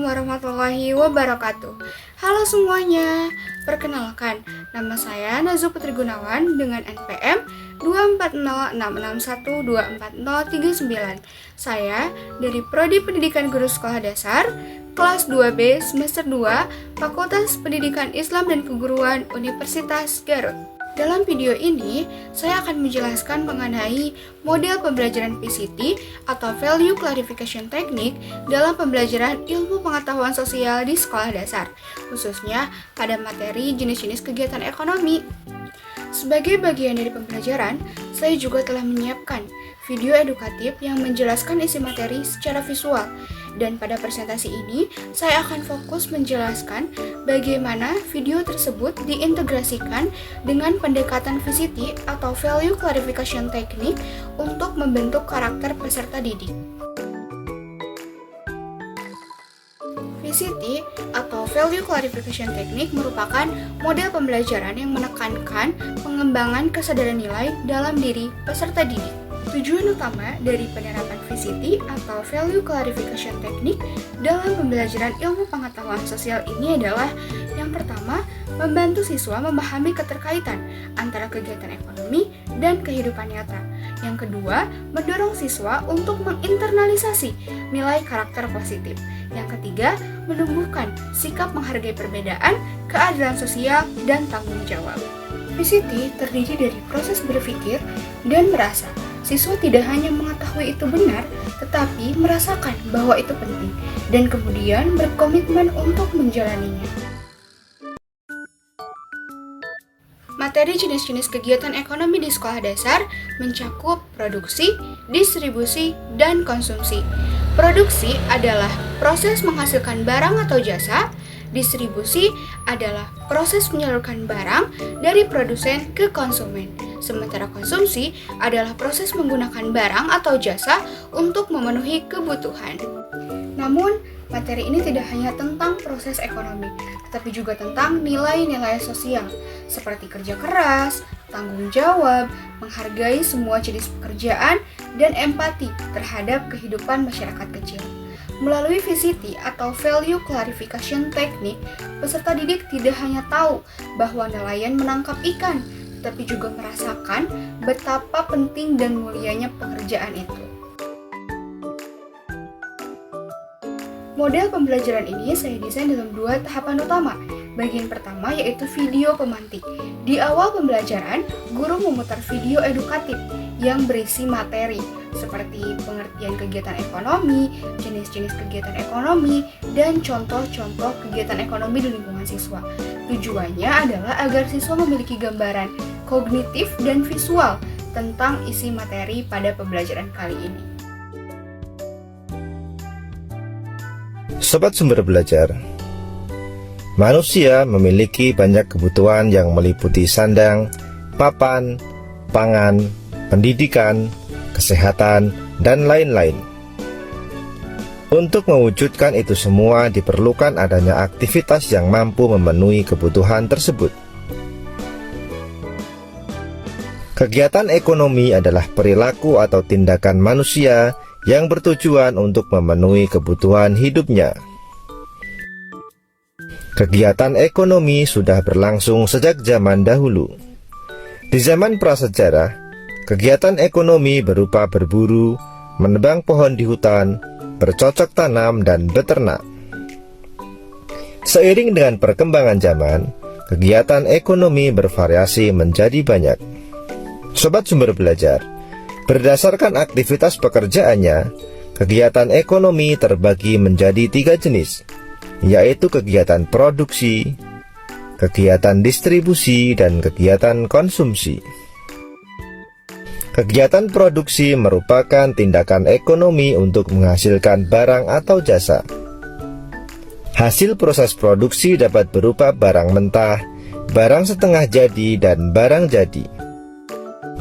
warahmatullahi wabarakatuh. Halo semuanya, perkenalkan, nama saya Nazu Putri Gunawan dengan NPM 24066124039. Saya dari Prodi Pendidikan Guru Sekolah Dasar, kelas 2B semester 2, Fakultas Pendidikan Islam dan Keguruan Universitas Garut. Dalam video ini, saya akan menjelaskan mengenai model pembelajaran PCT atau Value Clarification Technique dalam pembelajaran ilmu pengetahuan sosial di sekolah dasar, khususnya pada materi jenis-jenis kegiatan ekonomi. Sebagai bagian dari pembelajaran, saya juga telah menyiapkan video edukatif yang menjelaskan isi materi secara visual. Dan pada presentasi ini, saya akan fokus menjelaskan bagaimana video tersebut diintegrasikan dengan pendekatan VCT atau Value Clarification Technique untuk membentuk karakter peserta didik. VCT atau Value Clarification Technique merupakan model pembelajaran yang menekankan pengembangan kesadaran nilai dalam diri peserta didik. Tujuan utama dari penerapan VCT atau Value Clarification Technique dalam pembelajaran ilmu pengetahuan sosial ini adalah yang pertama, membantu siswa memahami keterkaitan antara kegiatan ekonomi dan kehidupan nyata. Yang kedua, mendorong siswa untuk menginternalisasi nilai karakter positif. Yang ketiga, menumbuhkan sikap menghargai perbedaan, keadilan sosial, dan tanggung jawab. VCT terdiri dari proses berpikir dan merasa. Siswa tidak hanya mengetahui itu benar, tetapi merasakan bahwa itu penting, dan kemudian berkomitmen untuk menjalaninya. Materi jenis-jenis kegiatan ekonomi di sekolah dasar mencakup produksi, distribusi, dan konsumsi. Produksi adalah proses menghasilkan barang atau jasa. Distribusi adalah proses menyalurkan barang dari produsen ke konsumen. Sementara konsumsi adalah proses menggunakan barang atau jasa untuk memenuhi kebutuhan. Namun, materi ini tidak hanya tentang proses ekonomi, tetapi juga tentang nilai-nilai sosial, seperti kerja keras, tanggung jawab, menghargai semua jenis pekerjaan, dan empati terhadap kehidupan masyarakat kecil. Melalui VCT atau Value Clarification Technique, peserta didik tidak hanya tahu bahwa nelayan menangkap ikan, tapi juga merasakan betapa penting dan mulianya pekerjaan itu. Model pembelajaran ini saya desain dalam 2 tahapan utama. Bagian pertama yaitu video pemantik. Di awal pembelajaran, guru memutar video edukatif yang berisi materi seperti pengertian kegiatan ekonomi, jenis-jenis kegiatan ekonomi, dan contoh-contoh kegiatan ekonomi di lingkungan siswa. Tujuannya adalah agar siswa memiliki gambaran kognitif dan visual tentang isi materi pada pembelajaran kali ini. Sobat Sumber Belajar, manusia memiliki banyak kebutuhan yang meliputi sandang, papan, pangan, pendidikan, kesehatan, dan lain-lain. Untuk mewujudkan itu semua diperlukan adanya aktivitas yang mampu memenuhi kebutuhan tersebut. Kegiatan ekonomi adalah perilaku atau tindakan manusia yang bertujuan untuk memenuhi kebutuhan hidupnya. Kegiatan ekonomi sudah berlangsung sejak zaman dahulu. Di zaman prasejarah, kegiatan ekonomi berupa berburu, menebang pohon di hutan, bercocok tanam, dan beternak. Seiring dengan perkembangan zaman, kegiatan ekonomi bervariasi menjadi banyak. Sobat Sumber Belajar, berdasarkan aktivitas pekerjaannya, kegiatan ekonomi terbagi menjadi 3 jenis, yaitu kegiatan produksi, kegiatan distribusi, dan kegiatan konsumsi. Kegiatan produksi merupakan tindakan ekonomi untuk menghasilkan barang atau jasa. Hasil proses produksi dapat berupa barang mentah, barang setengah jadi, dan barang jadi.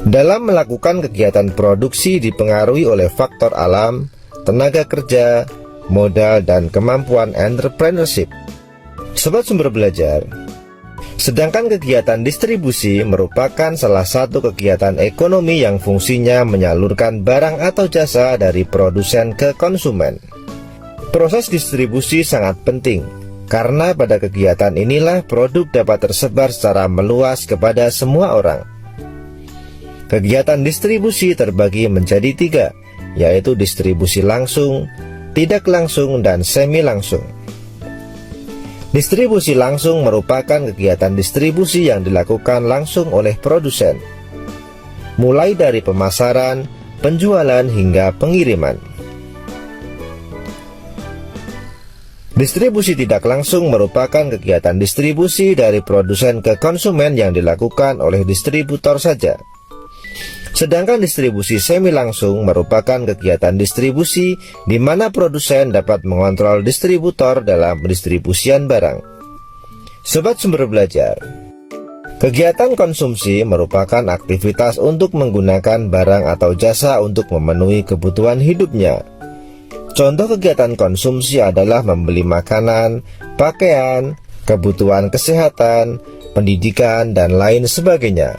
Dalam melakukan kegiatan produksi dipengaruhi oleh faktor alam, tenaga kerja, modal, dan kemampuan entrepreneurship. Sobat Sumber Belajar, sedangkan kegiatan distribusi merupakan salah satu kegiatan ekonomi yang fungsinya menyalurkan barang atau jasa dari produsen ke konsumen. Proses distribusi sangat penting, karena pada kegiatan inilah produk dapat tersebar secara meluas kepada semua orang. Kegiatan distribusi terbagi menjadi 3, yaitu distribusi langsung, tidak langsung, dan semi langsung. Distribusi langsung merupakan kegiatan distribusi yang dilakukan langsung oleh produsen, mulai dari pemasaran, penjualan, hingga pengiriman. Distribusi tidak langsung merupakan kegiatan distribusi dari produsen ke konsumen yang dilakukan oleh distributor saja. Sedangkan distribusi semi langsung merupakan kegiatan distribusi di mana produsen dapat mengontrol distributor dalam pendistribusian barang. Sobat Sumber Belajar, kegiatan konsumsi merupakan aktivitas untuk menggunakan barang atau jasa untuk memenuhi kebutuhan hidupnya. Contoh kegiatan konsumsi adalah membeli makanan, pakaian, kebutuhan kesehatan, pendidikan, dan lain sebagainya.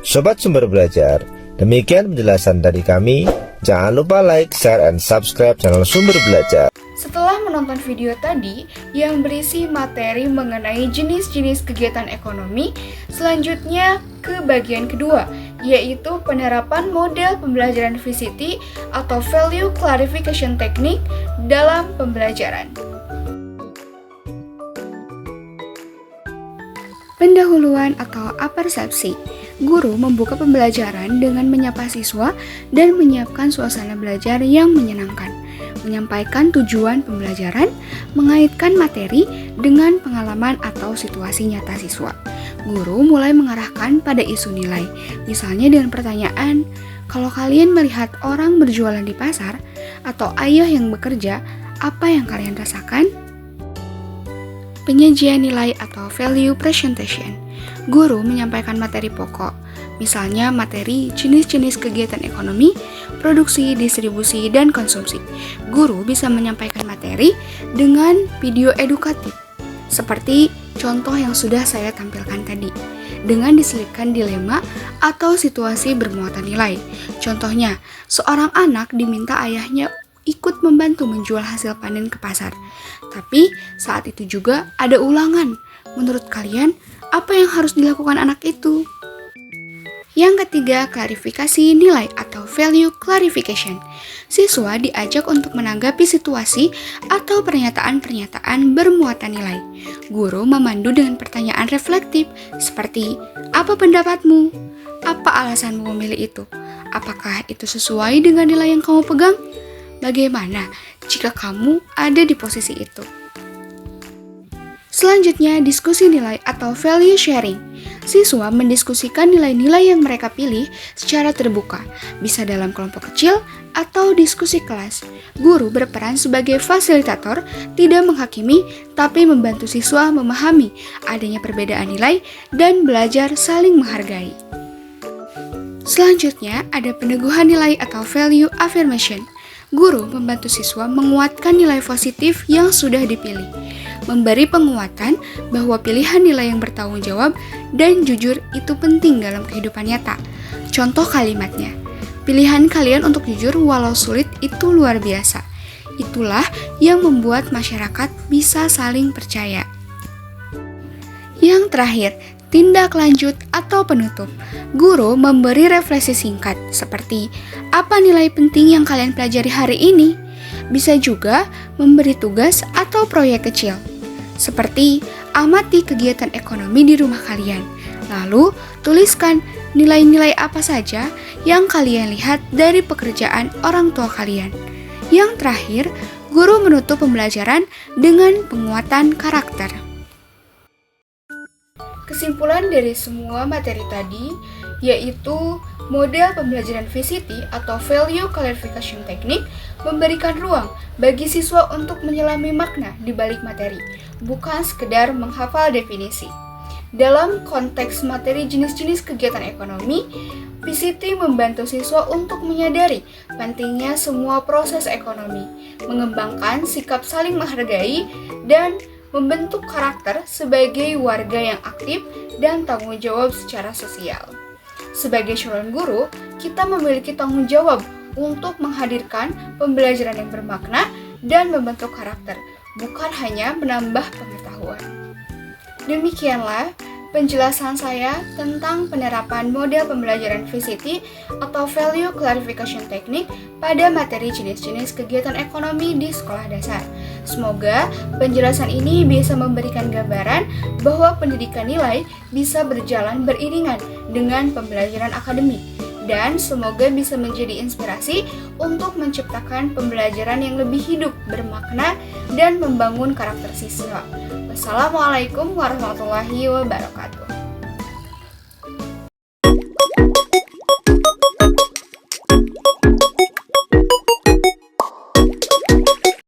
Sobat Sumber Belajar, demikian penjelasan dari kami. Jangan lupa like, share, and subscribe channel Sumber Belajar. Setelah menonton video tadi yang berisi materi mengenai jenis-jenis kegiatan ekonomi, selanjutnya ke bagian kedua, yaitu penerapan model pembelajaran VCT atau Value Clarification Technique dalam pembelajaran. Pendahuluan atau apersepsi. Guru membuka pembelajaran dengan menyapa siswa dan menyiapkan suasana belajar yang menyenangkan, menyampaikan tujuan pembelajaran, mengaitkan materi dengan pengalaman atau situasi nyata siswa. Guru mulai mengarahkan pada isu nilai, misalnya dengan pertanyaan, kalau kalian melihat orang berjualan di pasar atau ayah yang bekerja, apa yang kalian rasakan? Penyajian nilai atau value presentation. Guru menyampaikan materi pokok, misalnya materi jenis-jenis kegiatan ekonomi, produksi, distribusi, dan konsumsi. Guru bisa menyampaikan materi dengan video edukatif, seperti contoh yang sudah saya tampilkan tadi, dengan diselipkan dilema atau situasi bermuatan nilai. Contohnya, seorang anak diminta ayahnya ikut membantu menjual hasil panen ke pasar. Tapi saat itu juga ada ulangan. Menurut kalian, apa yang harus dilakukan anak itu? Yang ketiga, klarifikasi nilai atau value clarification. Siswa diajak untuk menanggapi situasi atau pernyataan-pernyataan bermuatan nilai. Guru memandu dengan pertanyaan reflektif seperti, apa pendapatmu? Apa alasanmu memilih itu? Apakah itu sesuai dengan nilai yang kamu pegang? Bagaimana jika kamu ada di posisi itu? Selanjutnya, diskusi nilai atau value sharing. Siswa mendiskusikan nilai-nilai yang mereka pilih secara terbuka, bisa dalam kelompok kecil atau diskusi kelas. Guru berperan sebagai fasilitator, tidak menghakimi, tapi membantu siswa memahami adanya perbedaan nilai dan belajar saling menghargai. Selanjutnya, ada peneguhan nilai atau value affirmation. Guru membantu siswa menguatkan nilai positif yang sudah dipilih, memberi penguatan bahwa pilihan nilai yang bertanggung jawab dan jujur itu penting dalam kehidupan nyata. Contoh kalimatnya, pilihan kalian untuk jujur walau sulit itu luar biasa. Itulah yang membuat masyarakat bisa saling percaya. Yang terakhir, tindak lanjut atau penutup. Guru memberi refleksi singkat seperti, apa nilai penting yang kalian pelajari hari ini? Bisa juga memberi tugas atau proyek kecil, seperti amati kegiatan ekonomi di rumah kalian. Lalu, tuliskan nilai-nilai apa saja yang kalian lihat dari pekerjaan orang tua kalian. Yang terakhir, guru menutup pembelajaran dengan penguatan karakter. Kesimpulan dari semua materi tadi yaitu model pembelajaran VCT atau Value Clarification Technique memberikan ruang bagi siswa untuk menyelami makna di balik materi, bukan sekedar menghafal definisi. Dalam konteks materi jenis-jenis kegiatan ekonomi, VCT membantu siswa untuk menyadari pentingnya semua proses ekonomi, mengembangkan sikap saling menghargai, dan membentuk karakter sebagai warga yang aktif dan tanggung jawab secara sosial. Sebagai calon guru, kita memiliki tanggung jawab untuk menghadirkan pembelajaran yang bermakna dan membentuk karakter, bukan hanya menambah pengetahuan. Demikianlah penjelasan saya tentang penerapan model pembelajaran VCT atau Value Clarification Technique pada materi jenis-jenis kegiatan ekonomi di sekolah dasar. Semoga penjelasan ini bisa memberikan gambaran bahwa pendidikan nilai bisa berjalan beriringan dengan pembelajaran akademik, dan semoga bisa menjadi inspirasi untuk menciptakan pembelajaran yang lebih hidup, bermakna, dan membangun karakter siswa. Wassalamualaikum warahmatullahi wabarakatuh.